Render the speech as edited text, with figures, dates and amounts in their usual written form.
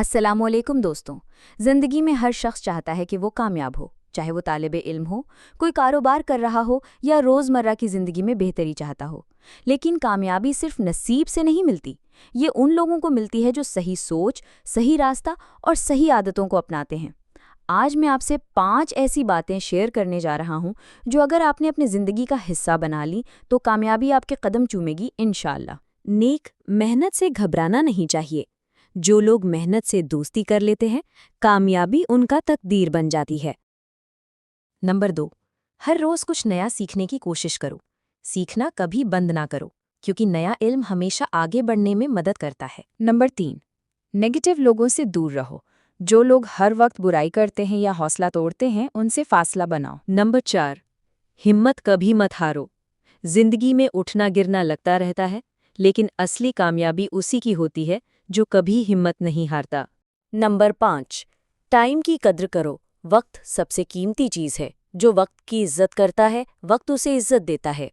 अस्सलाम वालेकुम दोस्तों। ज़िंदगी में हर शख्स चाहता है कि वो कामयाब हो, चाहे वो तालिब इल्म हो, कोई कारोबार कर रहा हो या रोज़मर्रा की ज़िंदगी में बेहतरी चाहता हो। लेकिन कामयाबी सिर्फ नसीब से नहीं मिलती, ये उन लोगों को मिलती है जो सही सोच, सही रास्ता और सही आदतों को अपनाते हैं। आज मैं आपसे 5 ऐसी बातें शेयर करने जा रहा हूँ जो अगर आपने अपनी ज़िंदगी का हिस्सा बना ली तो कामयाबी आपके कदम चूमेगी इंशाअल्लाह। नेक मेहनत से घबराना नहीं चाहिए। जो लोग मेहनत से दोस्ती कर लेते हैं, कामयाबी उनका तकदीर बन जाती है। नंबर 2, हर रोज कुछ नया सीखने की कोशिश करो। सीखना कभी बंद ना करो, क्योंकि नया इल्म हमेशा आगे बढ़ने में मदद करता है। नंबर 3, नेगेटिव लोगों से दूर रहो। जो लोग हर वक्त बुराई करते हैं या हौसला तोड़ते हैं, उनसे फासला बनाओ। नंबर 4, हिम्मत कभी मत हारो। जिंदगी में उठना गिरना लगता रहता है, लेकिन असली कामयाबी उसी की होती है जो कभी हिम्मत नहीं हारता। नंबर 5, टाइम की कद्र करो। वक्त सबसे कीमती चीज़ है। जो वक्त की इज्जत करता है, वक्त उसे इज्जत देता है।